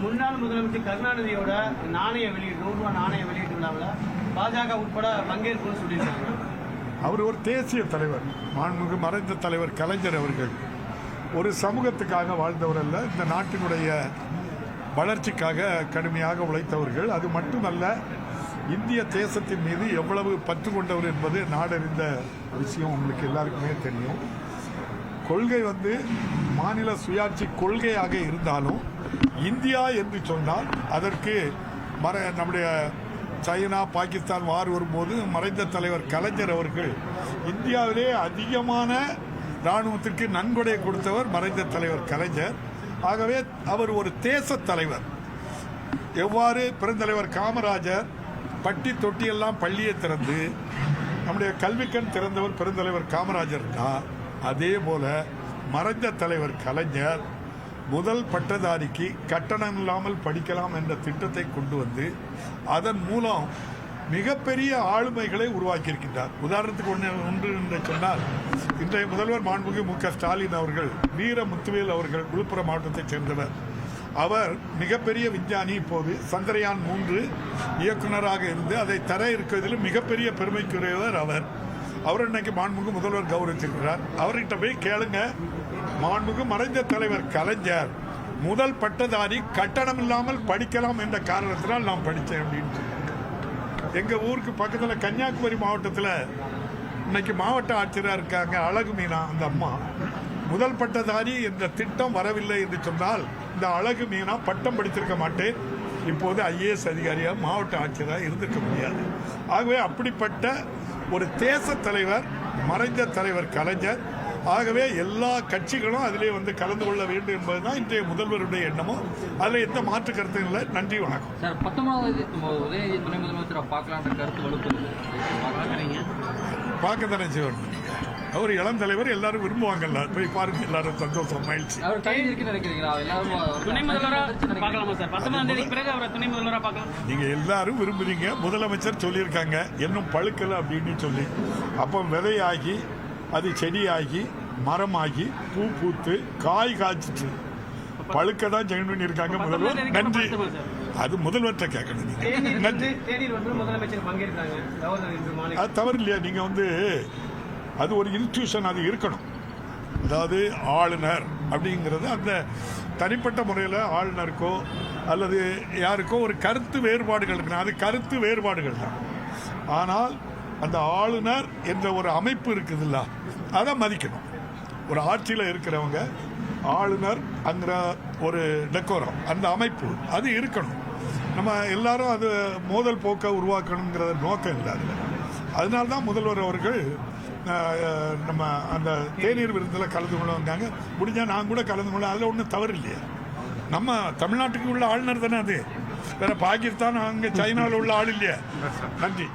முன்னாள் முதலமைச்சர் கருணாநிதியோட நாணய வெளியீடு 100 ரூபாய் நாணய வெளியீட்டு விழாவில் பாஜக உட்பட பங்கேற்புன்னு சொல்லியிருக்காங்க. அவர் ஒரு தேசிய தலைவர், மாண்புமிகு மறைந்த தலைவர் கலைஞர் அவர்கள் ஒரு சமூகத்துக்காக வாழ்ந்தவர் அல்ல, இந்த நாட்டினுடைய வளர்ச்சிக்காக கடுமையாக உழைத்தவர்கள். அது மட்டுமல்ல, இந்திய தேசத்தின் மீது எவ்வளவு பற்று கொண்டவர் என்பது நாடறிந்த விஷயம், உங்களுக்கு எல்லாருக்குமே தெரியும். கொள்கை மாநில சுயாட்சி கொள்கையாக இருந்தாலும் இந்தியா என்று சொன்னால் அதற்கு நம்முடைய சைனா பாகிஸ்தான் வார் வரும்போது மறைந்த தலைவர் கலைஞர் அவர்கள் இந்தியாவிலே அதிகமான இராணுவத்திற்கு நன்கொடை கொடுத்தவர் மறைந்த தலைவர் கலைஞர். ஆகவே அவர் ஒரு தேச தலைவர். எவ்வாறு பெருந்தலைவர் காமராஜர் பட்டி தொட்டியெல்லாம் பள்ளியை திறந்து நம்முடைய கல்விக்கண் திறந்தவர் பெருந்தலைவர் காமராஜர் தான், அதே போல மறைந்த தலைவர் கலைஞர் முதல் பட்டதாரிக்கு கட்டணம் இல்லாமல் படிக்கலாம் என்ற திட்டத்தை கொண்டு வந்து அதன் மூலம் மிகப்பெரிய ஆளுமைகளை உருவாக்கியிருக்கின்றார். உதாரணத்துக்கு ஒன்று என்று சொன்னால், இன்றைய முதல்வர் மாண்புமிகு மு.க. ஸ்டாலின் அவர்கள் வீர முத்துவேல் அவர்கள் விழுப்புரம் மாவட்டத்தைச் சேர்ந்தவர். அவர் மிகப்பெரிய விஞ்ஞானி. இப்போது சந்திரயான் 3 இயக்குநராக இருந்து அதை தர இருக்கிறதிலும் மிகப்பெரிய பெருமைக்குரியவர் அவர். இன்னைக்கு மாண்புமிகு முதல்வர் கௌரவிச்சிருக்கிறார். அவர்கிட்ட போய் கேளுங்க, மாண்புமிகு மறைந்த தலைவர் கலைஞர் முதல் பட்டதாரி கட்டணம் இல்லாமல் படிக்கலாம் என்ற காரணத்தினால் நான் படித்தேன் அப்படின்னு. எங்க ஊருக்கு பக்கத்தில் கன்னியாகுமரி மாவட்டத்தில் இன்னைக்கு மாவட்ட ஆட்சியராக இருக்காங்க அழகு மீனா. அந்த அம்மா முதல் பட்டதாரி என்ற திட்டம் வரவில்லை என்று சொன்னால் இந்த அழகு மீனா பட்டம் படித்திருக்க மாட்டேன், இப்போது ஐஏஎஸ் அதிகாரியாக மாவட்ட ஆட்சியராக இருந்திருக்க முடியாது. ஆகவே அப்படிப்பட்ட ஒரு தேச தலைவர் மறைந்த தலைவர் கலைஞர். ஆகவே எல்லா கட்சிகளும் அதிலே கலந்து கொள்ள வேண்டும் என்பதுதான் இன்றைய முதல்வருடைய எண்ணமும். அதில் எந்த மாற்று கருத்தும் இல்லை. நன்றி, வணக்கம். சார், 19வது உதயநிதி துணை முதலமைச்சரை பார்க்கலான்ற கருத்து வலுப்படுது. பார்க்க தானே செய்வார். அவர் இளம் தலைவர், எல்லாரும் விரும்புவாங்கல்ல, போய் பாருங்க, எல்லாரும் சந்தோஷம் மகிழ்ச்சி. நீங்க எல்லாரும் விரும்புறீங்க, முதலமைச்சர் சொல்லியிருக்காங்க இன்னும் பழுக்கல அப்படின்னு சொல்லி. அப்போ விதையாகி அது செடியாகி மரமாகி பூ பூத்து காய் காய்ச்சிட்டு பழுக்க தான் ஜெயின் பண்ணியிருக்காங்க முதல்வர். நன்றி. அது முதல்வர்கிட்ட கேட்கணும். அது தவறு இல்லையா? நீங்க அது ஒரு இன்ஸ்டிடியூஷன், அது இருக்கணும். அதாவது ஆளுநர் அப்படிங்கிறது அந்த தனிப்பட்ட முறையில் ஆளுநருக்கோ அல்லது யாருக்கோ ஒரு கருத்து வேறுபாடுகள் இருக்கணும். அது கருத்து வேறுபாடுகள் தான். ஆனால் அந்த ஆளுநர் என்ற ஒரு அமைப்பு இருக்குதுல்ல, அதை மதிக்கணும். ஒரு ஆட்சியில் இருக்கிறவங்க ஆளுநர் அங்கிற ஒரு டெக்கோரம், அந்த அமைப்பு அது இருக்கணும். நம்ம எல்லாரும் அது மோதல் போக்கை உருவாக்கணுங்கிற நோக்கம் இல்லை அதில். அதனால்தான் முதல்வர் அவர்கள் நம்ம அந்த தேநீர் விருந்தில் கலந்து கொள்ள வந்தாங்க. முடிஞ்சால் நான் கூட கலந்து கொள்ள, அதில் ஒன்றும் தவறு இல்லையா? நம்ம தமிழ்நாட்டுக்கு உள்ள ஆளுநர் தானே அது, வேற பாகிஸ்தான் அங்கே சைனாவில் உள்ள ஆள் இல்லையா? நன்றி.